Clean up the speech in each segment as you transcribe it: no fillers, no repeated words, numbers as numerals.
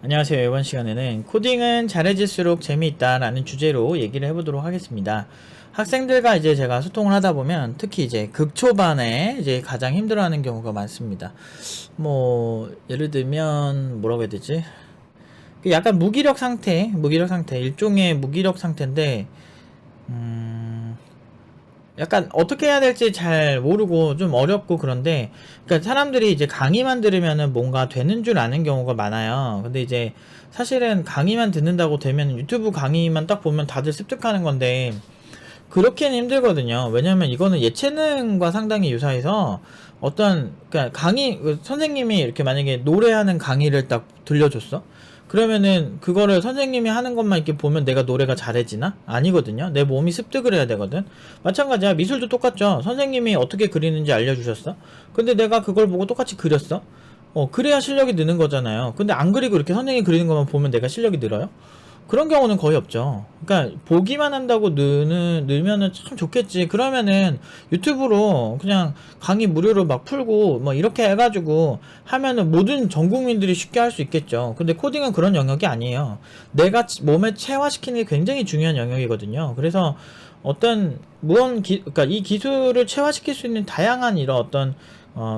안녕하세요. 이번 시간에는 코딩은 잘해질수록 재미있다라는 주제로 얘기를 해보도록 하겠습니다. 학생들과 이제 제가 소통을 하다 보면 특히 이제 극초반에 이제 가장 힘들어하는 경우가 많습니다. 뭐 예를 들면 뭐라고 해야 되지? 약간 무기력 상태, 일종의 무기력 상태인데 약간 어떻게 해야 될지 잘 모르고 좀 어렵고 그런데, 그러니까 사람들이 이제 강의만 들으면은 뭔가 되는 줄 아는 경우가 많아요. 근데 이제 사실은 강의만 듣는다고 되면 유튜브 강의만 딱 보면 다들 습득하는 건데 그렇게는 힘들거든요. 왜냐면 이거는 예체능과 상당히 유사해서 어떤, 그러니까 강의, 선생님이 이렇게 만약에 노래하는 강의를 딱 들려줬어? 그러면은 그거를 선생님이 하는 것만 이렇게 보면 내가 노래가 잘해지나? 아니거든요. 내 몸이 습득을 해야 되거든. 마찬가지야. 미술도 똑같죠. 선생님이 어떻게 그리는지 알려주셨어? 근데 내가 그걸 보고 똑같이 그렸어? 그래야 실력이 느는 거잖아요. 근데 안 그리고 이렇게 선생님이 그리는 것만 보면 내가 실력이 늘어요? 그런 경우는 거의 없죠. 그러니까 보기만 한다고 늘면은 참 좋겠지. 그러면은 유튜브로 그냥 강의 무료로 막 풀고 뭐 이렇게 해가지고 하면은 모든 전 국민들이 쉽게 할 수 있겠죠. 근데 코딩은 그런 영역이 아니에요. 내가 몸에 체화시키는 게 굉장히 중요한 영역이거든요. 그래서 어떤 그러니까 이 기술을 체화시킬 수 있는 다양한 이런 어떤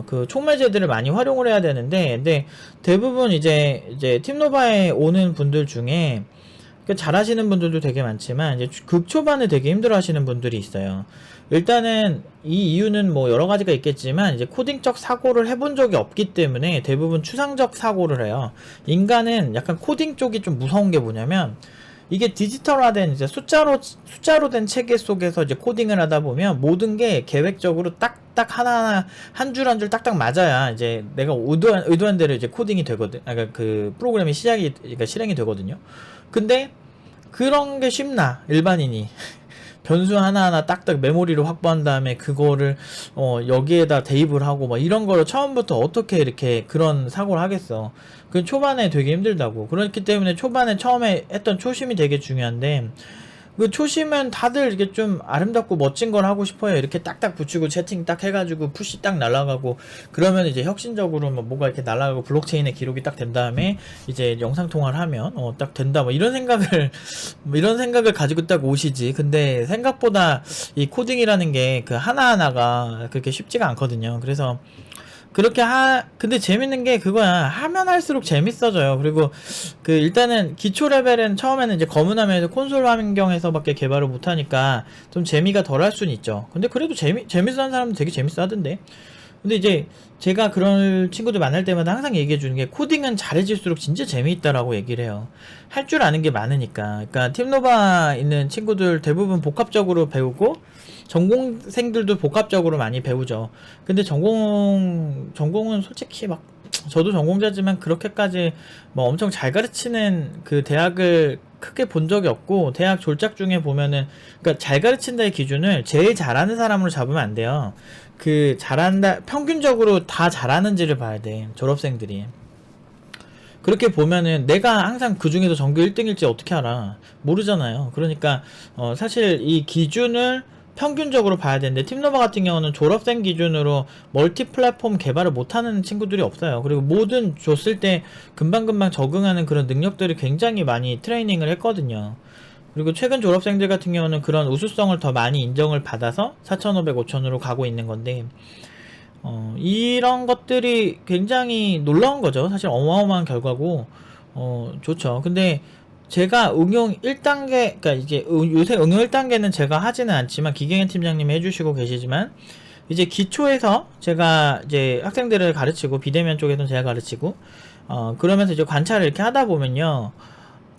그 촉매제들을 많이 활용을 해야 되는데, 근데 대부분 이제 팀노바에 오는 분들 중에 잘하시는 분들도 되게 많지만 이제 극초반에 되게 힘들어하시는 분들이 있어요. 일단은 이 이유는 뭐 여러 가지가 있겠지만 이제 코딩적 사고를 해본 적이 없기 때문에 대부분 추상적 사고를 해요. 인간은 약간 코딩 쪽이 좀 무서운 게 뭐냐면, 이게 디지털화된 이제 숫자로 된 체계 속에서 이제 코딩을 하다 보면 모든 게 계획적으로 딱딱 하나하나 한 줄 한 줄 딱딱 맞아야 이제 내가 의도한 대로 이제 코딩이 되거든. 그러니까 그 프로그램이 그러니까 실행이 되거든요. 근데 그런 게 쉽나 일반인이 변수 하나하나 딱딱 메모리를 확보한 다음에 그거를 여기에다 대입을 하고 막 이런 거를 처음부터 어떻게 이렇게 그런 사고를 하겠어. 그 초반에 되게 힘들다고. 그렇기 때문에 초반에 처음에 했던 초심이 되게 중요한데, 그 초심은 다들 이렇게 좀 아름답고 멋진 걸 하고 싶어요. 이렇게 딱딱 붙이고 채팅 딱 해가지고 푸시 딱 날아가고, 그러면 이제 혁신적으로 뭐가 이렇게 날아가고 블록체인에 기록이 딱 된 다음에 이제 영상 통화를 하면 딱 된다 뭐 이런 생각을 뭐 이런 생각을 가지고 딱 오시지. 근데 생각보다 이 코딩이라는 게 그 하나하나가 그렇게 쉽지가 않거든요. 그래서 근데 재밌는 게 그거야. 하면 할수록 재밌어져요. 그리고 일단은 기초 레벨은 처음에는 이제 검은 화면에서 콘솔 환경에서밖에 개발을 못하니까 좀 재미가 덜 할 수는 있죠. 근데 그래도 재밌어 하는 사람은 되게 재밌어 하던데. 근데 이제 제가 그런 친구들 만날 때마다 항상 얘기해 주는 게, 코딩은 잘해질수록 진짜 재미있다라고 얘기를 해요. 할 줄 아는 게 많으니까. 그러니까 팀노바 있는 친구들 대부분 복합적으로 배우고 전공생들도 복합적으로 많이 배우죠. 근데 전공은 솔직히 막 저도 전공자지만 그렇게까지 뭐 엄청 잘 가르치는 그 대학을 크게 본 적이 없고, 대학 졸작 중에 보면은, 그러니까 잘 가르친다의 기준을 제일 잘하는 사람으로 잡으면 안 돼요. 그 잘한다 평균적으로 다 잘하는지를 봐야 돼, 졸업생들이. 그렇게 보면은 내가 항상 그 중에서 전교 1등일지 어떻게 알아? 모르잖아요. 그러니까 사실 이 기준을 평균적으로 봐야 되는데, 팀노바 같은 경우는 졸업생 기준으로 멀티 플랫폼 개발을 못하는 친구들이 없어요. 그리고 뭐든 줬을 때 금방금방 적응하는 그런 능력들을 굉장히 많이 트레이닝을 했거든요. 그리고 최근 졸업생들 같은 경우는 그런 우수성을 더 많이 인정을 받아서 4,500, 5,000으로 가고 있는 건데, 이런 것들이 굉장히 놀라운 거죠. 사실 어마어마한 결과고, 좋죠. 근데 제가 응용 1단계, 그러니까 이제 요새 응용 1단계는 제가 하지는 않지만 기경현 팀장님이 해주시고 계시지만, 이제 기초에서 제가 이제 학생들을 가르치고 비대면 쪽에서는 제가 가르치고, 그러면서 이제 관찰을 이렇게 하다 보면요,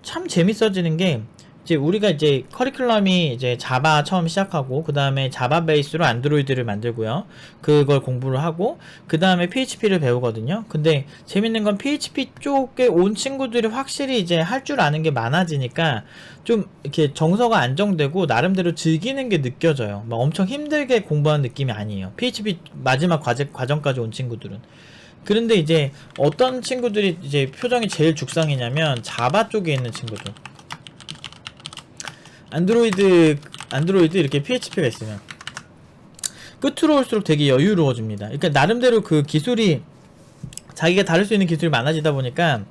참 재밌어지는 게, 이제 우리가 이제 커리큘럼이 이제 자바 처음 시작하고, 그 다음에 자바 베이스로 안드로이드를 만들고요. 그걸 공부를 하고, 그 다음에 PHP를 배우거든요. 근데 재밌는 건 PHP 쪽에 온 친구들이 확실히 이제 할 줄 아는 게 많아지니까 좀 이렇게 정서가 안정되고 나름대로 즐기는 게 느껴져요. 막 엄청 힘들게 공부하는 느낌이 아니에요. PHP 마지막 과정까지 온 친구들은. 그런데 이제 어떤 친구들이 이제 표정이 제일 죽상이냐면 자바 쪽에 있는 친구들. 안드로이드 이렇게 PHP가 있으면 끝으로 올수록 되게 여유로워집니다. 그러니까 나름대로 그 기술이, 자기가 다룰 수 있는 기술이 많아지다 보니까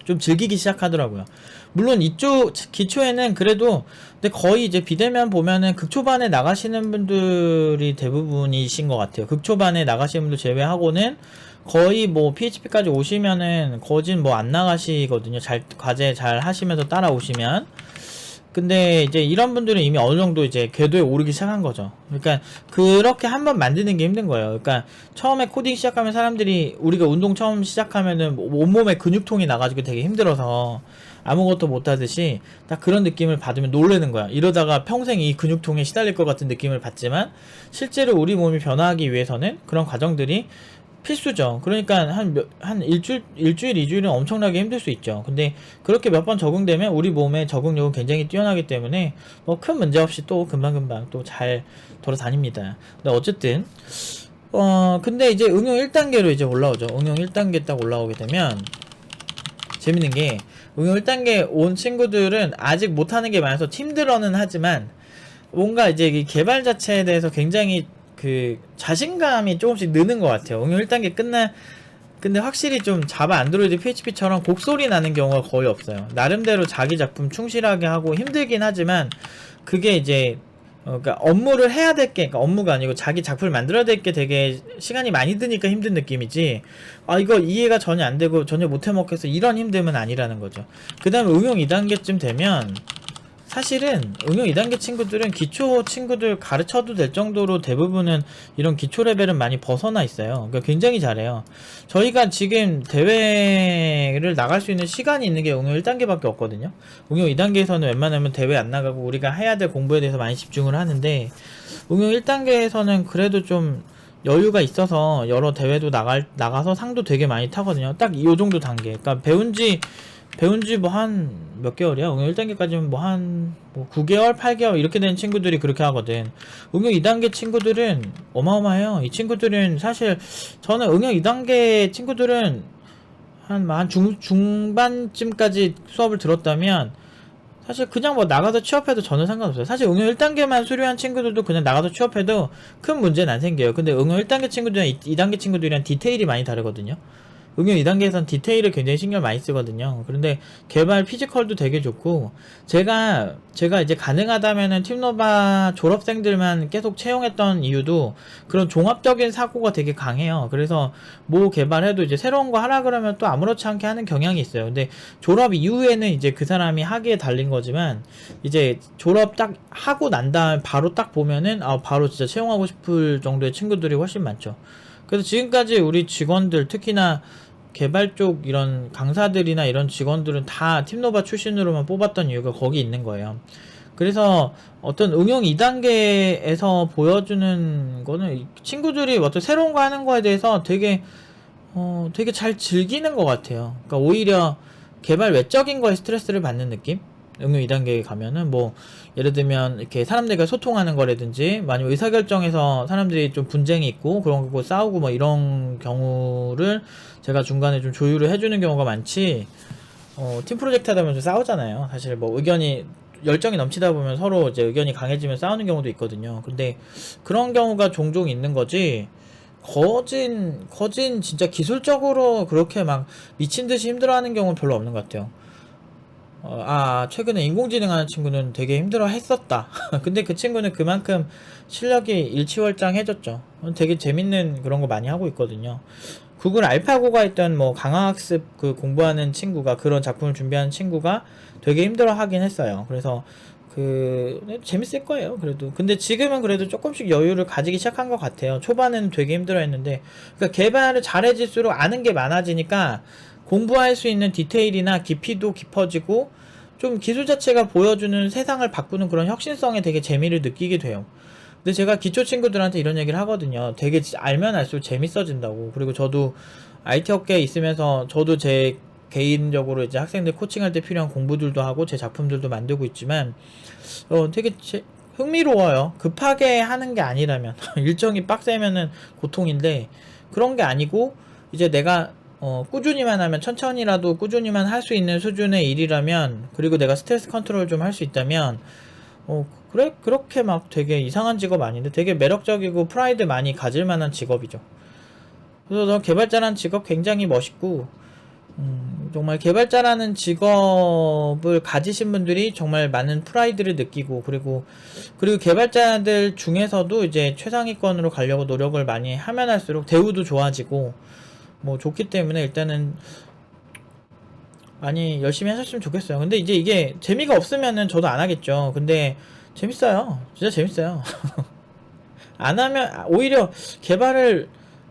좀 즐기기 시작하더라고요. 물론 이쪽 기초에는 그래도 근데 거의 이제 비대면 보면은 극초반에 나가시는 분들이 대부분이신 것 같아요. 극초반에 나가시는 분들 제외하고는 거의 뭐 PHP까지 오시면은 거진 뭐 안 나가시거든요. 잘 과제 잘 하시면서 따라오시면. 근데 이제 이런 분들은 이미 어느 정도 이제 궤도에 오르기 시작한 거죠. 그러니까 그렇게 한번 만드는 게 힘든 거예요. 그러니까 처음에 코딩 시작하면 사람들이 우리가 운동 처음 시작하면은 온몸에 근육통이 나가지고 되게 힘들어서 아무것도 못하듯이 딱 그런 느낌을 받으면 놀라는 거야. 이러다가 평생 이 근육통에 시달릴 것 같은 느낌을 받지만 실제로 우리 몸이 변화하기 위해서는 그런 과정들이 필수죠. 그러니까 한 일주일, 2주일은 엄청나게 힘들 수 있죠. 근데 그렇게 몇 번 적응되면 우리 몸의 적응력은 굉장히 뛰어나기 때문에 뭐 큰 문제 없이 또 금방금방 또 잘 돌아다닙니다. 근데 어쨌든, 근데 이제 응용 1단계로 이제 올라오죠. 응용 1단계 딱 올라오게 되면 재밌는 게 응용 1단계 온 친구들은 아직 못하는 게 많아서 힘들어는 하지만 뭔가 이제 이 개발 자체에 대해서 굉장히 그 자신감이 조금씩 느는 것 같아요. 응용 1단계 근데 확실히 좀 자바 안드로이드 PHP처럼 곡소리 나는 경우가 거의 없어요. 나름대로 자기 작품 충실하게 하고 힘들긴 하지만 그게 이제 그러니까 업무를 해야 될 게, 그러니까 업무가 아니고 자기 작품을 만들어야 될 게 되게 시간이 많이 드니까 힘든 느낌이지, 아 이거 이해가 전혀 안 되고 전혀 못 해먹겠어 이런 힘듦은 아니라는 거죠. 그 다음에 응용 2단계쯤 되면 사실은 응용 2단계 친구들은 기초 친구들 가르쳐도 될 정도로 대부분은 이런 기초 레벨은 많이 벗어나 있어요. 그러니까 굉장히 잘해요. 저희가 지금 대회를 나갈 수 있는 시간이 있는 게 응용 1단계밖에 없거든요. 응용 2단계에서는 웬만하면 대회 안 나가고 우리가 해야 될 공부에 대해서 많이 집중을 하는데, 응용 1단계에서는 그래도 좀 여유가 있어서 여러 대회도 나가서 상도 되게 많이 타거든요. 딱 이 정도 단계. 그러니까 배운지 뭐 한 몇 개월이야? 응용 1단계까지는 뭐 한 9개월, 8개월 이렇게 된 친구들이 그렇게 하거든. 응용 2단계 친구들은 어마어마해요. 이 친구들은 사실 저는 응용 2단계 친구들은 한 중반쯤까지 수업을 들었다면 사실 그냥 뭐 나가서 취업해도 전혀 상관없어요. 사실 응용 1단계만 수료한 친구들도 그냥 나가서 취업해도 큰 문제는 안 생겨요. 근데 응용 1단계 친구들이랑 2단계 친구들이랑 디테일이 많이 다르거든요. 응용 2단계에선 디테일을 굉장히 신경 많이 쓰거든요. 그런데 개발 피지컬도 되게 좋고, 제가 이제 가능하다면은 팀노바 졸업생들만 계속 채용했던 이유도 그런 종합적인 사고가 되게 강해요. 그래서 뭐 개발해도 이제 새로운 거 하라 그러면 또 아무렇지 않게 하는 경향이 있어요. 근데 졸업 이후에는 이제 그 사람이 하기에 달린 거지만, 이제 졸업 딱 하고 난 다음 바로 딱 보면은 바로 진짜 채용하고 싶을 정도의 친구들이 훨씬 많죠. 그래서 지금까지 우리 직원들, 특히나 개발 쪽 이런 강사들이나 이런 직원들은 다 팀노바 출신으로만 뽑았던 이유가 거기 있는 거예요. 그래서 어떤 응용 2단계에서 보여주는 거는 친구들이 어떤 새로운 거 하는 거에 대해서 되게 잘 즐기는 것 같아요. 그러니까 오히려 개발 외적인 거에 스트레스를 받는 느낌? 응용 2단계에 가면은 뭐 예를 들면 이렇게 사람들과 소통하는 거라든지, 아니면 의사결정에서 사람들이 좀 분쟁이 있고 그런 거 싸우고 뭐 이런 경우를 제가 중간에 좀 조율을 해주는 경우가 많지, 팀 프로젝트 하다 보면 좀 싸우잖아요. 사실 뭐 의견이 열정이 넘치다 보면 서로 이제 의견이 강해지면 싸우는 경우도 있거든요. 근데 그런 경우가 종종 있는 거지, 거진 진짜 기술적으로 그렇게 막 미친 듯이 힘들어하는 경우는 별로 없는 것 같아요. 최근에 인공지능 하는 친구는 되게 힘들어 했었다. 근데 그 친구는 그만큼 실력이 일취월장해졌죠. 되게 재밌는 그런 거 많이 하고 있거든요. 구글 알파고가 있던 뭐 강화학습 그 공부하는 친구가, 그런 작품을 준비하는 친구가 되게 힘들어 하긴 했어요. 그래서 재밌을 거예요, 그래도. 근데 지금은 그래도 조금씩 여유를 가지기 시작한 것 같아요. 초반에는 되게 힘들어 했는데, 그러니까 개발을 잘해질수록 아는 게 많아지니까 공부할 수 있는 디테일이나 깊이도 깊어지고, 좀 기술 자체가 보여주는 세상을 바꾸는 그런 혁신성에 되게 재미를 느끼게 돼요. 근데 제가 기초 친구들한테 이런 얘기를 하거든요. 되게 알면 알수록 재밌어진다고. 그리고 저도 IT 업계에 있으면서 저도 제 개인적으로 이제 학생들 코칭할 때 필요한 공부들도 하고 제 작품들도 만들고 있지만, 되게 흥미로워요. 급하게 하는 게 아니라면. 일정이 빡세면은 고통인데, 그런 게 아니고 이제 내가 꾸준히만 하면, 천천히라도 꾸준히만 할 수 있는 수준의 일이라면, 그리고 내가 스트레스 컨트롤 좀 할 수 있다면, 그래? 그렇게 막 되게 이상한 직업 아닌데 되게 매력적이고 프라이드 많이 가질 만한 직업이죠. 그래서 저 개발자란 직업 굉장히 멋있고, 정말 개발자라는 직업을 가지신 분들이 정말 많은 프라이드를 느끼고, 그리고 개발자들 중에서도 이제 최상위권으로 가려고 노력을 많이 하면 할수록 대우도 좋아지고 뭐 좋기 때문에 일단은 많이 열심히 하셨으면 좋겠어요. 근데 이제 이게 재미가 없으면은 저도 안 하겠죠. 근데 재밌어요. 진짜 재밌어요. 안 하면 오히려 개발을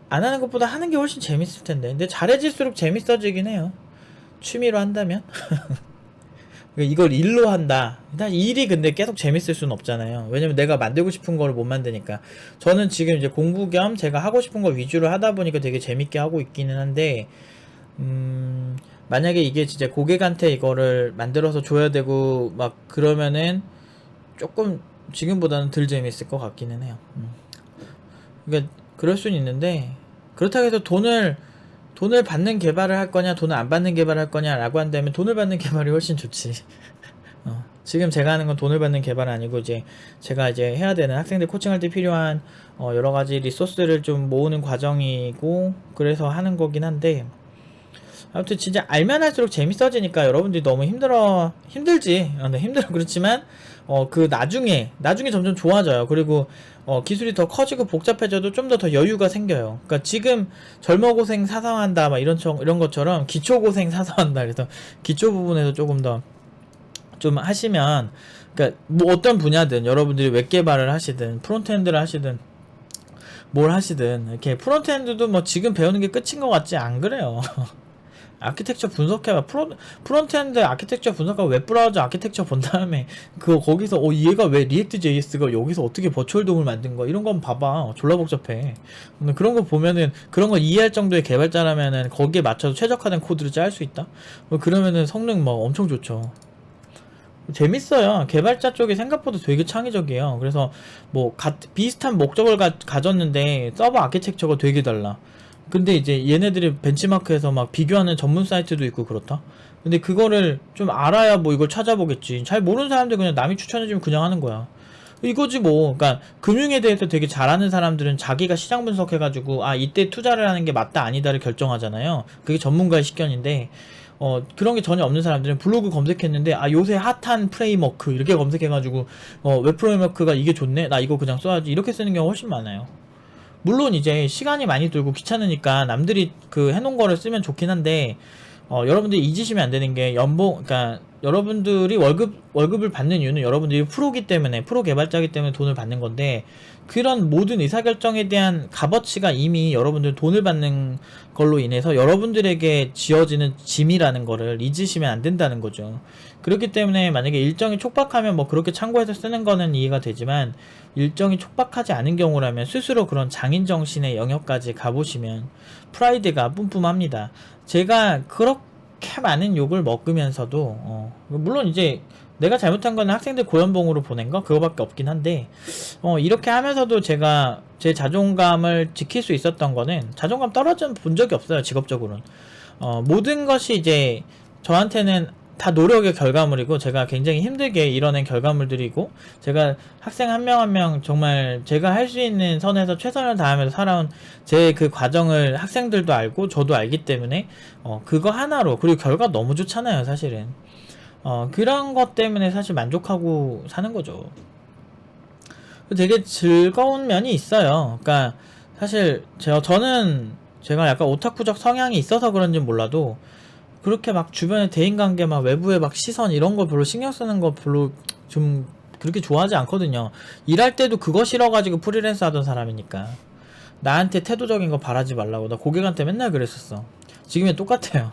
안 하는 것보다 하는 게 훨씬 재밌을 텐데. 근데 잘해질수록 재밌어지긴 해요. 취미로 한다면. 이걸 일로 한다. 일단 일이 근데 계속 재밌을 수는 없잖아요. 왜냐면 내가 만들고 싶은 걸 못 만드니까. 저는 지금 이제 공부 겸 제가 하고 싶은 거 위주로 하다 보니까 되게 재밌게 하고 있기는 한데, 만약에 이게 진짜 고객한테 이거를 만들어서 줘야 되고 막 그러면은 조금 지금보다는 덜 재밌을 것 같기는 해요. 그러니까 그럴 수는 있는데, 그렇다고 해서 돈을 받는 개발을 할 거냐 돈을 안 받는 개발을 할 거냐 라고 한다면 돈을 받는 개발이 훨씬 좋지. 지금 제가 하는 건 돈을 받는 개발은 아니고 이제 제가 이제 해야 되는 학생들 코칭할 때 필요한 여러 가지 리소스를 좀 모으는 과정이고 그래서 하는 거긴 한데, 아무튼 진짜 알면 할수록 재밌어지니까 여러분들이 너무 힘들지. 네, 힘들어. 그렇지만 그 나중에 점점 좋아져요. 그리고 기술이 더 커지고 복잡해져도 좀 더 여유가 생겨요. 그러니까 지금 젊어 고생 사상한다 막 이런 것처럼 기초 고생 사상한다. 그래서 기초 부분에서 조금 더 좀 하시면, 그러니까 뭐 어떤 분야든 여러분들이 웹 개발을 하시든 프론트엔드를 하시든 뭘 하시든 이렇게 프론트엔드도 뭐 지금 배우는 게 끝인 것 같지 안 그래요. 아키텍처 분석해봐. 프론트엔드 아키텍처 분석하고 웹브라우저 아키텍처 본 다음에 거기서 얘가 왜 리액트 JS가 여기서 어떻게 버추얼 돔을 만든 거야 이런 건 봐봐. 졸라 복잡해. 근데 그런 거 보면은 그런 거 이해할 정도의 개발자라면은 거기에 맞춰서 최적화된 코드를 짤 수 있다. 그러면은 성능 뭐 엄청 좋죠. 재밌어요. 개발자 쪽이 생각보다 되게 창의적이에요. 그래서 뭐 비슷한 목적을 가졌는데 서버 아키텍처가 되게 달라. 근데 이제 얘네들이 벤치마크에서 막 비교하는 전문 사이트도 있고 그렇다. 근데 그거를 좀 알아야 뭐 이걸 찾아보겠지. 잘 모르는 사람들 그냥 남이 추천해주면 그냥 하는 거야. 이거지 뭐. 그러니까 금융에 대해서 되게 잘하는 사람들은 자기가 시장 분석해가지고 이때 투자를 하는 게 맞다 아니다를 결정하잖아요. 그게 전문가의 식견인데 그런 게 전혀 없는 사람들은 블로그 검색했는데 요새 핫한 프레임워크 이렇게 검색해가지고 웹 프레임워크가 이게 좋네 나 이거 그냥 써야지 이렇게 쓰는 경우가 훨씬 많아요. 물론 이제 시간이 많이 들고 귀찮으니까 남들이 그 해놓은 거를 쓰면 좋긴 한데 여러분들이 잊으시면 안 되는 게 그러니까 여러분들이 월급을 받는 이유는 여러분들이 프로기 때문에 프로 개발자이기 때문에 돈을 받는 건데, 그런 모든 의사결정에 대한 값어치가 이미 여러분들 돈을 받는 걸로 인해서 여러분들에게 지어지는 짐이라는 거를 잊으시면 안 된다는 거죠. 그렇기 때문에 만약에 일정이 촉박하면 뭐 그렇게 참고해서 쓰는 거는 이해가 되지만, 일정이 촉박하지 않은 경우라면 스스로 그런 장인정신의 영역까지 가보시면 프라이드가 뿜뿜합니다. 제가 그렇게 많은 욕을 먹으면서도 물론 이제 내가 잘못한 거는 학생들 고연봉으로 보낸 거 그거밖에 없긴 한데, 이렇게 하면서도 제가 제 자존감을 지킬 수 있었던 거는, 자존감 떨어져 본 적이 없어요. 직업적으로는 모든 것이 이제 저한테는 다 노력의 결과물이고 제가 굉장히 힘들게 이뤄낸 결과물들이고, 제가 학생 한 명 한 명 정말 제가 할 수 있는 선에서 최선을 다하면서 살아온 제 그 과정을 학생들도 알고 저도 알기 때문에 그거 하나로, 그리고 결과 너무 좋잖아요 사실은. 그런 것 때문에 사실 만족하고 사는 거죠. 되게 즐거운 면이 있어요. 그러니까 사실 저는 제가 약간 오타쿠적 성향이 있어서 그런지 몰라도 그렇게 막 주변에 대인관계 막 외부의 막 시선 이런 거 별로 신경 쓰는 거 별로 좀 그렇게 좋아하지 않거든요. 일할 때도 그거 싫어가지고 프리랜서 하던 사람이니까. 나한테 태도적인 거 바라지 말라고 나 고객한테 맨날 그랬었어. 지금은 똑같아요.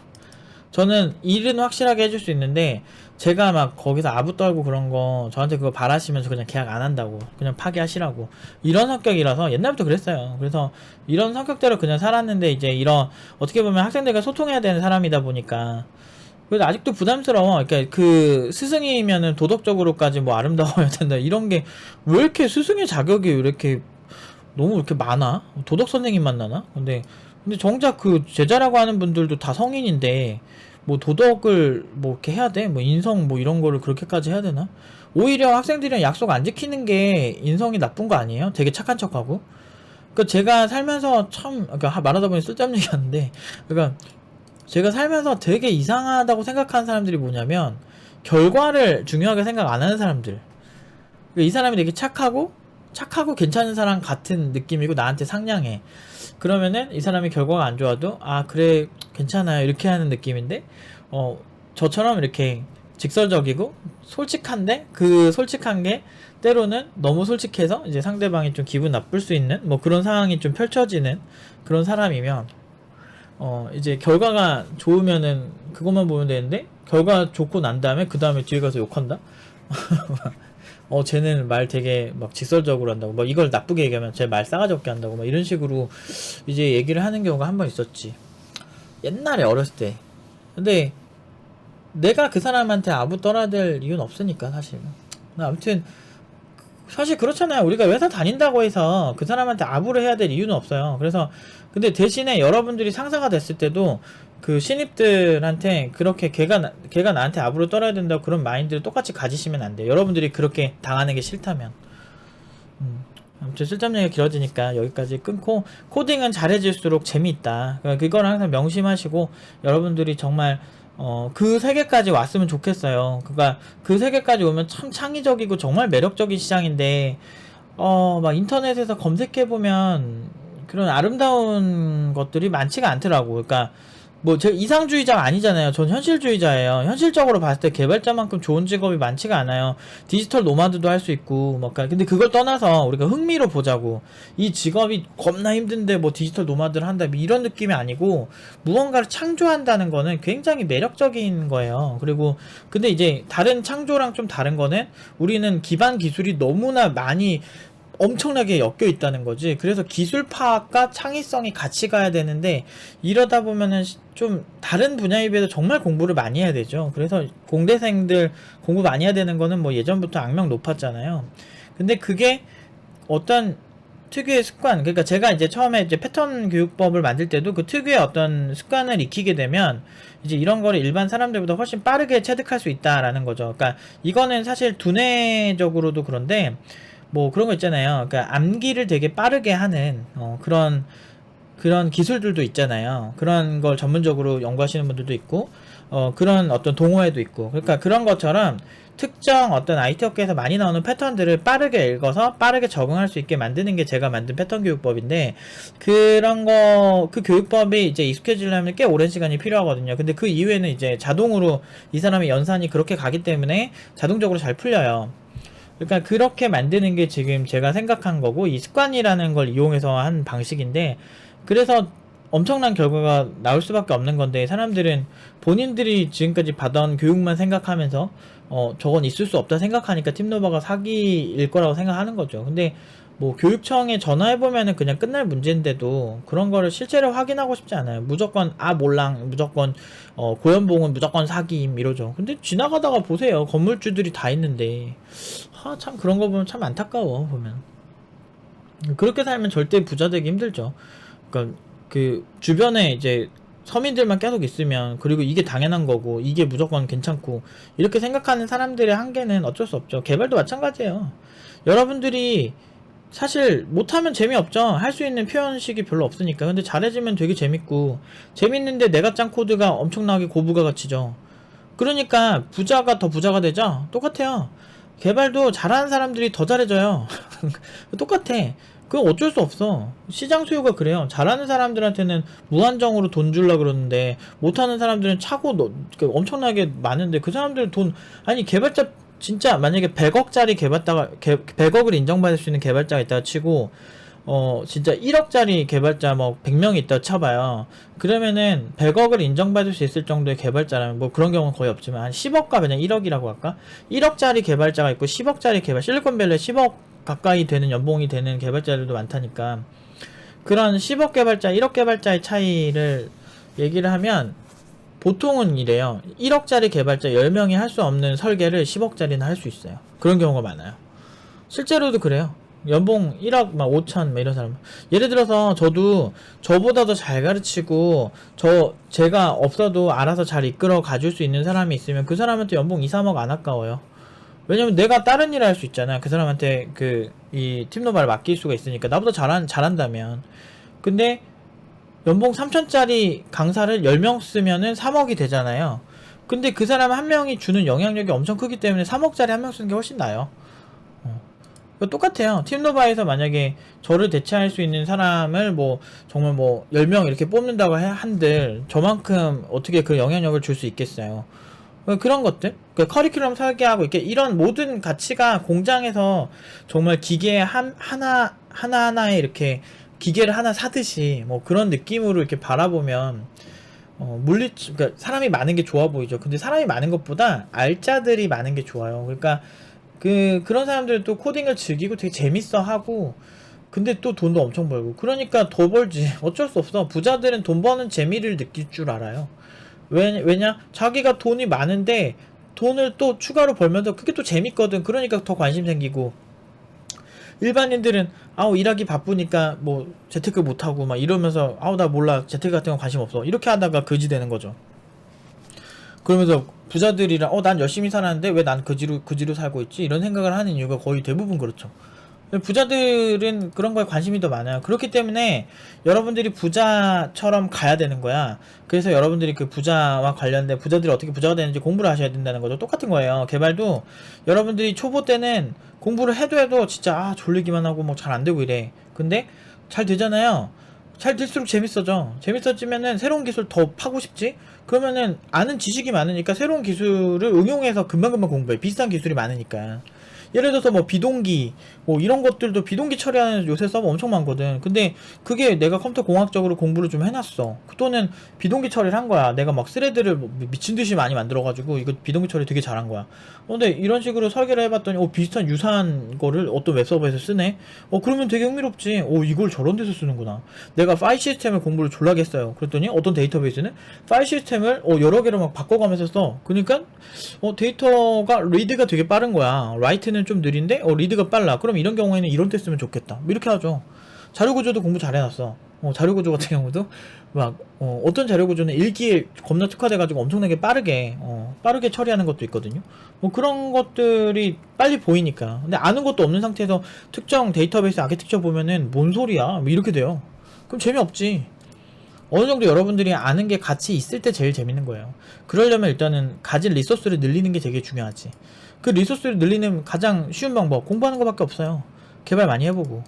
저는 일은 확실하게 해줄 수 있는데 제가 막 거기서 아부 떨고 그런 거 저한테 그거 바라시면 저 그냥 계약 안 한다고, 그냥 파기하시라고, 이런 성격이라서 옛날부터 그랬어요. 그래서 이런 성격대로 그냥 살았는데, 이제 이런 어떻게 보면 학생들과 소통해야 되는 사람이다 보니까 그래도 아직도 부담스러워. 그러니까 그 스승이면은 도덕적으로까지 뭐 아름다워야 된다 이런 게 왜 이렇게 스승의 자격이 왜 이렇게 너무 이렇게 많아? 도덕 선생님만 나나? 근데 정작 그 제자라고 하는 분들도 다 성인인데 뭐 도덕을 뭐 이렇게 해야 돼? 뭐 인성 뭐 이런 거를 그렇게까지 해야 되나? 오히려 학생들이랑 약속 안 지키는 게 인성이 나쁜 거 아니에요? 되게 착한 척하고. 그러니까 제가 살면서 참, 그러니까 말하다 보니 쓸데없는 얘기 하는데, 그러니까 제가 살면서 되게 이상하다고 생각하는 사람들이 뭐냐면 결과를 중요하게 생각 안 하는 사람들. 이 사람이 되게 착하고 괜찮은 사람 같은 느낌이고 나한테 상냥해. 그러면은 이 사람이 결과가 안 좋아도 아 그래 괜찮아요 이렇게 하는 느낌인데 저처럼 이렇게 직설적이고 솔직한데 그 솔직한 게 때로는 너무 솔직해서 이제 상대방이 좀 기분 나쁠 수 있는 뭐 그런 상황이 좀 펼쳐지는 그런 사람이면 이제 결과가 좋으면은 그것만 보면 되는데 결과 좋고 난 다음에 그 다음에 뒤에 가서 욕한다? 쟤는 말 되게 막 직설적으로 한다고 막 이걸 나쁘게 얘기하면 쟤 말 싸가지 없게 한다고 막 이런 식으로 이제 얘기를 하는 경우가 한 번 있었지. 옛날에 어렸을 때. 근데 내가 그 사람한테 아부 떨어야 이유는 없으니까 사실. 아무튼 사실 그렇잖아요. 우리가 회사 다닌다고 해서 그 사람한테 아부를 해야 될 이유는 없어요. 그래서 근데 대신에 여러분들이 상사가 됐을 때도 그 신입들한테 그렇게 걔가 나한테 아부를 떨어야 된다고 그런 마인드를 똑같이 가지시면 안 돼요. 여러분들이 그렇게 당하는 게 싫다면. 아무튼 쓸데없는 얘기가 길어지니까 여기까지 끊고 코딩은 잘해질수록 재미있다. 그러니까 그걸 항상 명심하시고 여러분들이 정말 그 세계까지 왔으면 좋겠어요. 그러니까 그 세계까지 오면 참 창의적이고 정말 매력적인 시장인데 막 인터넷에서 검색해보면 그런 아름다운 것들이 많지가 않더라고. 그러니까 뭐 제가 이상주의자가 아니잖아요. 전 현실주의자예요. 현실적으로 봤을 때 개발자만큼 좋은 직업이 많지가 않아요. 디지털 노마드도 할 수 있고 뭐 근데 그걸 떠나서 우리가 흥미로 보자고 이 직업이 겁나 힘든데 뭐 디지털 노마드를 한다 뭐 이런 느낌이 아니고 무언가를 창조한다는 거는 굉장히 매력적인 거예요. 그리고 근데 이제 다른 창조랑 좀 다른 거는 우리는 기반 기술이 너무나 많이 엄청나게 엮여 있다는 거지. 그래서 기술 파악과 창의성이 같이 가야 되는데 이러다 보면은 좀 다른 분야에 비해서 정말 공부를 많이 해야 되죠. 그래서 공대생들 공부 많이 해야 되는 거는 뭐 예전부터 악명 높았잖아요. 근데 그게 어떤 특유의 습관, 그러니까 제가 이제 처음에 이제 패턴 교육법을 만들 때도 그 특유의 어떤 습관을 익히게 되면 이제 이런 거를 일반 사람들보다 훨씬 빠르게 체득할 수 있다라는 거죠. 그러니까 이거는 사실 두뇌적으로도 그런데 뭐 그런 거 있잖아요. 그러니까 암기를 되게 빠르게 하는 그런 기술들도 있잖아요. 그런 걸 전문적으로 연구하시는 분들도 있고 그런 어떤 동호회도 있고. 그러니까 그런 것처럼 특정 어떤 IT 업계에서 많이 나오는 패턴들을 빠르게 읽어서 빠르게 적응할 수 있게 만드는 게 제가 만든 패턴 교육법인데 그런 거 그 교육법이 이제 익숙해지려면 꽤 오랜 시간이 필요하거든요. 근데 그 이후에는 이제 자동으로 이 사람의 연산이 그렇게 가기 때문에 자동적으로 잘 풀려요. 그러니까 그렇게 만드는 게 지금 제가 생각한 거고 이 습관이라는 걸 이용해서 한 방식인데 그래서 엄청난 결과가 나올 수밖에 없는 건데 사람들은 본인들이 지금까지 받아온 교육만 생각하면서 저건 있을 수 없다 생각하니까 팀노바가 사기일 거라고 생각하는 거죠. 근데 뭐 교육청에 전화해보면은 그냥 끝날 문제인데도 그런 거를 실제로 확인하고 싶지 않아요. 무조건 몰랑 무조건 고연봉은 무조건 사기임 이러죠. 근데 지나가다가 보세요. 건물주들이 다 있는데 참 그런 거 보면 참 안타까워 보면. 그렇게 살면 절대 부자 되기 힘들죠. 그러니까 그 주변에 이제 서민들만 계속 있으면 그리고 이게 당연한 거고 이게 무조건 괜찮고 이렇게 생각하는 사람들의 한계는 어쩔 수 없죠. 개발도 마찬가지예요. 여러분들이 사실 못하면 재미없죠. 할 수 있는 표현식이 별로 없으니까. 근데 잘해지면 되게 재밌고 재밌는데 내가 짠 코드가 엄청나게 고부가가치죠. 그러니까 부자가 더 부자가 되죠. 똑같아요. 개발도 잘하는 사람들이 더 잘해져요. 똑같아. 그건 어쩔 수 없어. 시장 수요가 그래요. 잘하는 사람들한테는 무한정으로 돈 줄라 그러는데 못하는 사람들은 엄청나게 많은데 그 사람들 아니 개발자 진짜 만약에 100억짜리 개발자가 100억을 인정받을 수 있는 개발자가 있다가 치고 진짜 1억짜리 개발자 뭐 100명이 있다 쳐봐요. 그러면은 100억을 인정받을 수 있을 정도의 개발자라면 뭐 그런 경우는 거의 없지만 한 10억과 그냥 1억이라고 할까? 1억짜리 개발자가 있고 10억짜리 실리콘밸리에 10억 가까이 되는 연봉이 되는 개발자들도 많다니까. 그런 10억 개발자, 1억 개발자의 차이를 얘기를 하면 보통은 이래요. 1억짜리 개발자 10명이 할 수 없는 설계를 10억짜리는 할 수 있어요. 그런 경우가 많아요. 실제로도 그래요. 연봉 1억 막 5천 막 이런 사람. 예를 들어서 저도 저보다 더 잘 가르치고 제가 없어도 알아서 잘 이끌어 가줄 수 있는 사람이 있으면 그 사람한테 연봉 2, 3억 안 아까워요. 왜냐면 내가 다른 일을 할 수 있잖아. 그 사람한테 이 팀노바를 맡길 수가 있으니까 나보다 잘한다면. 근데 연봉 3천짜리 강사를 10명 쓰면은 3억이 되잖아요. 근데 그 사람 한 명이 주는 영향력이 엄청 크기 때문에 3억짜리 한 명 쓰는 게 훨씬 나아요. 똑같아요. 팀노바에서 만약에 저를 대체할 수 있는 사람을 뭐 정말 뭐 10명 이렇게 뽑는다고 한들 저만큼 어떻게 그 영향력을 줄 수 있겠어요. 그런 것들, 커리큘럼 설계하고 이렇게 이런 모든 가치가 공장에서 정말 기계 하나하나에 이렇게 기계를 하나 사듯이 뭐 그런 느낌으로 이렇게 바라보면 그러니까 사람이 많은 게 좋아 보이죠. 근데 사람이 많은 것보다 알짜들이 많은 게 좋아요. 그러니까 그런 사람들은 또 코딩을 즐기고 되게 재밌어 하고, 근데 또 돈도 엄청 벌고, 그러니까 더 벌지. 어쩔 수 없어. 부자들은 돈 버는 재미를 느낄 줄 알아요. 왜냐? 자기가 돈이 많은데 돈을 또 추가로 벌면서 그게 또 재밌거든. 그러니까 더 관심 생기고, 일반인들은 아우 일하기 바쁘니까 뭐 재테크 못하고 막 이러면서 아우 나 몰라 재테크 같은 건 관심 없어 이렇게 하다가 거지 되는 거죠. 그러면서 부자들이랑 난 열심히 살았는데 왜 난 그지로 살고 있지 이런 생각을 하는 이유가 거의 대부분 그렇죠. 부자들은 그런 거에 관심이 더 많아요. 그렇기 때문에 여러분들이 부자처럼 가야 되는 거야. 그래서 여러분들이 그 부자와 관련된 부자들이 어떻게 부자가 되는지 공부를 하셔야 된다는 거죠. 똑같은 거예요. 개발도 여러분들이 초보 때는 공부를 해도 진짜 졸리기만 하고 뭐 잘 안 되고 이래. 근데 잘 되잖아요. 잘 될수록 재밌어져. 재밌어지면은 새로운 기술 더 파고 싶지? 그러면은 아는 지식이 많으니까 새로운 기술을 응용해서 금방금방 공부해. 비슷한 기술이 많으니까. 예를 들어서 뭐 비동기 뭐 이런 것들도 비동기 처리하는 요새 서버 엄청 많거든. 근데 그게 내가 컴퓨터 공학적으로 공부를 좀 해놨어. 또는 비동기 처리를 한 거야. 내가 막 스레드를 뭐 미친듯이 많이 만들어가지고 이거 비동기 처리 되게 잘한 거야. 근데 이런 식으로 설계를 해봤더니 비슷한 유사한 거를 어떤 웹서버에서 쓰네. 그러면 되게 흥미롭지. 이걸 저런 데서 쓰는구나. 내가 파일 시스템을 공부를 졸라게 했어요. 그랬더니 어떤 데이터베이스는 파일 시스템을 여러 개로 막 바꿔가면서 써. 그러니까 데이터가 리드가 되게 빠른 거야. 라이트는 좀 느린데 리드가 빨라. 그럼 이런 경우에는 이런 때 쓰면 좋겠다. 뭐 이렇게 하죠. 자료구조도 공부 잘 해놨어. 자료구조 같은 경우도 막 어떤 자료구조는 읽기에 겁나 특화돼가지고 엄청나게 빠르게 처리하는 것도 있거든요. 뭐 그런 것들이 빨리 보이니까. 근데 아는 것도 없는 상태에서 특정 데이터베이스 아키텍처 보면은 뭔 소리야? 뭐 이렇게 돼요. 그럼 재미없지. 어느 정도 여러분들이 아는 게 같이 있을 때 제일 재밌는 거예요. 그러려면 일단은 가진 리소스를 늘리는 게 되게 중요하지. 그 리소스를 늘리는 가장 쉬운 방법 공부하는 것밖에 없어요. 개발 많이 해보고.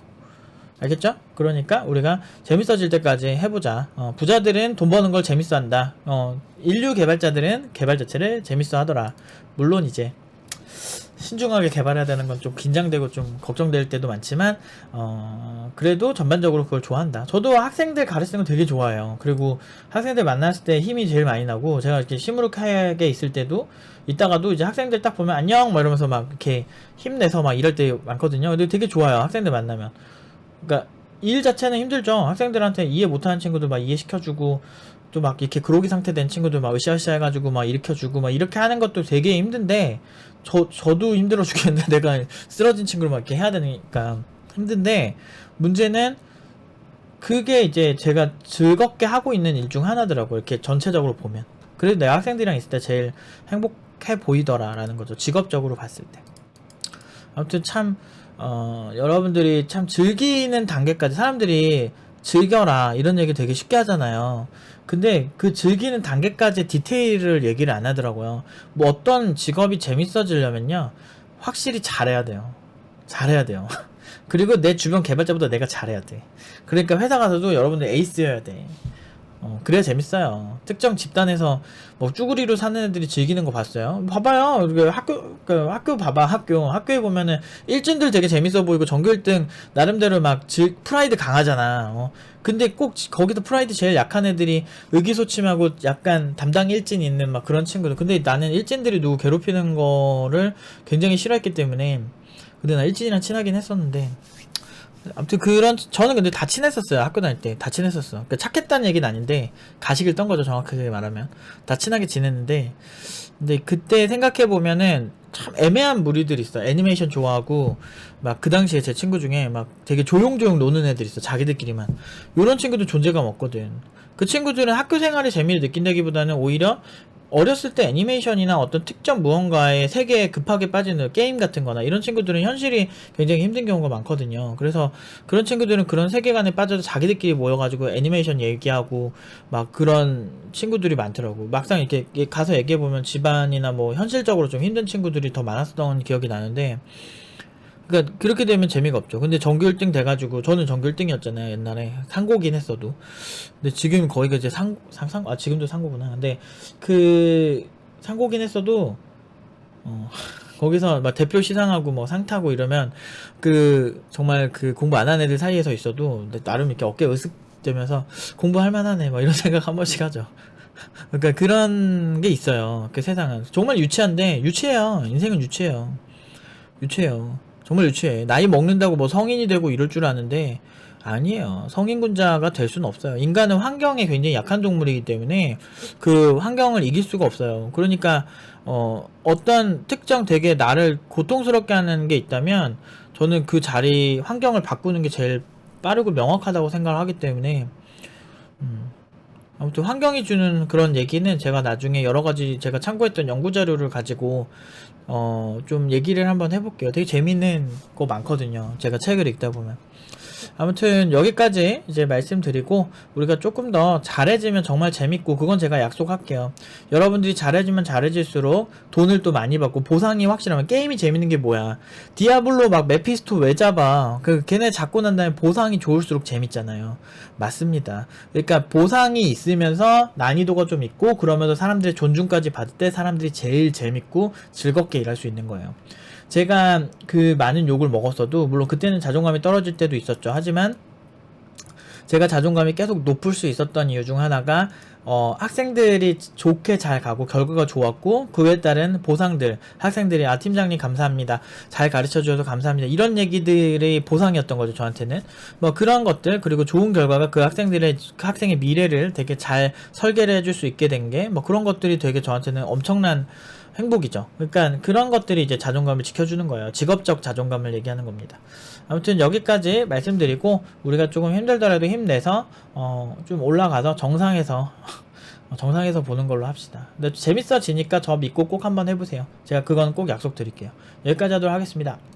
알겠죠? 그러니까 우리가 재밌어질 때까지 해보자. 부자들은 돈 버는 걸 재밌어 한다. 인류 개발자들은 개발 자체를 재밌어 하더라. 물론 이제 신중하게 개발해야 되는 건 좀 긴장되고 좀 걱정될 때도 많지만 그래도 전반적으로 그걸 좋아한다. 저도 학생들 가르치는 거 되게 좋아해요. 그리고 학생들 만났을 때 힘이 제일 많이 나고, 제가 이렇게 시무룩하게 있을 때도 이따가도 이제 학생들 딱 보면 안녕 막 이러면서 막 이렇게 힘내서 막 이럴 때 많거든요. 근데 되게 좋아요. 학생들 만나면. 그러니까 일 자체는 힘들죠. 학생들한테 이해 못하는 친구들 막 이해시켜주고, 또 막 이렇게 그로기 상태 된 친구들 막 으쌰으쌰 해가지고 막 일으켜주고 막 이렇게 하는 것도 되게 힘든데, 저도 힘들어 죽겠는데 내가 쓰러진 친구를 막 이렇게 해야 되니까 힘든데, 문제는 그게 이제 제가 즐겁게 하고 있는 일 중 하나더라고. 이렇게 전체적으로 보면. 그래도 내가 학생들이랑 있을 때 제일 행복해 보이더라라는 거죠. 직업적으로 봤을 때. 아무튼 참 여러분들이 참 즐기는 단계까지, 사람들이 즐겨라 이런 얘기 되게 쉽게 하잖아요. 근데 그 즐기는 단계까지 디테일을 얘기를 안 하더라고요. 뭐 어떤 직업이 재밌어지려면요, 확실히 잘해야 돼요. 잘해야 돼요. 그리고 내 주변 개발자보다 내가 잘해야 돼. 그러니까 회사 가서도 여러분들 에이스여야 돼. 그래야 재밌어요. 특정 집단에서 뭐 쭈구리로 사는 애들이 즐기는 거 봤어요? 봐봐요. 학교 봐봐. 학교에 보면은 1진들 되게 재밌어 보이고 전교 1등 나름대로 막 프라이드 강하잖아. 근데 꼭 거기서 프라이드 제일 약한 애들이 의기소침하고 약간 담당 1진 있는 막 그런 친구들. 근데 나는 1진들이 누구 괴롭히는 거를 굉장히 싫어했기 때문에. 근데 나 1진이랑 친하긴 했었는데, 아무튼 저는 근데 다 친했었어요. 학교 다닐 때 다 친했었어. 그러니까 착했다는 얘기는 아닌데 가식을 떤 거죠, 정확하게 말하면. 다 친하게 지냈는데, 근데 그때 생각해 보면은 참 애매한 무리들이 있어. 애니메이션 좋아하고 막 그 당시에 제 친구 중에 막 되게 조용조용 노는 애들 있어. 자기들끼리만. 요런 친구들 존재감 없거든. 그 친구들은 학교 생활의 재미를 느낀다기보다는 오히려 어렸을 때 애니메이션이나 어떤 특정 무언가의 세계에 급하게 빠지는 게임 같은 거나 이런 친구들은 현실이 굉장히 힘든 경우가 많거든요. 그래서 그런 친구들은 그런 세계관에 빠져서 자기들끼리 모여가지고 애니메이션 얘기하고 막 그런 친구들이 많더라고. 막상 이렇게 가서 얘기해보면 집안이나 뭐 현실적으로 좀 힘든 친구들이 더 많았던 기억이 나는데, 그러니까 그렇게 되면 재미가 없죠. 근데 전교 1등 돼가지고, 저는 전교 1등이었잖아요 옛날에, 상고긴 했어도. 근데 지금 거의가 이제 지금도 상고구나. 근데 그 상고긴 했어도 어 거기서 막 대표 시상하고 뭐 상 타고 이러면, 그 정말 그 공부 안 하는 애들 사이에서 있어도 나름 이렇게 어깨 으쓱대면서 공부할 만하네 막 이런 생각 한 번씩 하죠. 그러니까 그런 게 있어요. 그 세상은 정말 유치한데, 유치해요. 인생은 유치해요. 유치해요. 정말 유치해. 나이 먹는다고 뭐 성인이 되고 이럴 줄 아는데 아니에요. 성인군자가 될 수는 없어요. 인간은 환경에 굉장히 약한 동물이기 때문에 그 환경을 이길 수가 없어요. 그러니까 어떤 특정 되게 나를 고통스럽게 하는 게 있다면 저는 그 자리 환경을 바꾸는 게 제일 빠르고 명확하다고 생각을 하기 때문에, 음, 아무튼 환경이 주는 그런 얘기는 제가 나중에 여러 가지 제가 참고했던 연구 자료를 가지고 좀 얘기를 한번 해볼게요. 되게 재밌는 거 많거든요. 제가 책을 읽다 보면. 아무튼 여기까지 이제 말씀드리고, 우리가 조금 더 잘해지면 정말 재밌고, 그건 제가 약속할게요. 여러분들이 잘해지면 잘해질수록 돈을 또 많이 받고 보상이 확실하면, 게임이 재밌는 게 뭐야, 디아블로 막 메피스토 왜 잡아, 걔네 잡고 난 다음에 보상이 좋을수록 재밌잖아요. 맞습니다. 그러니까 보상이 있으면서 난이도가 좀 있고 그러면서 사람들의 존중까지 받을 때 사람들이 제일 재밌고 즐겁게 일할 수 있는 거예요. 제가 그 많은 욕을 먹었어도, 물론 그때는 자존감이 떨어질 때도 있었죠. 하지만 제가 자존감이 계속 높을 수 있었던 이유 중 하나가, 학생들이 좋게 잘 가고 결과가 좋았고, 그에 따른 보상들, 학생들이 팀장님 감사합니다, 잘 가르쳐 주셔서 감사합니다, 이런 얘기들이 보상이었던 거죠. 저한테는 뭐 그런 것들, 그리고 좋은 결과가 그 학생의 미래를 되게 잘 설계를 해줄 수 있게 된 게, 뭐 그런 것들이 되게 저한테는 엄청난 행복이죠. 그러니까 그런 것들이 이제 자존감을 지켜주는 거예요. 직업적 자존감을 얘기하는 겁니다. 아무튼 여기까지 말씀드리고, 우리가 조금 힘들더라도 힘내서 좀 올라가서 정상에서 정상에서 보는 걸로 합시다. 근데 재밌어지니까 저 믿고 꼭 한번 해보세요. 제가 그건 꼭 약속드릴게요. 여기까지 하도록 하겠습니다.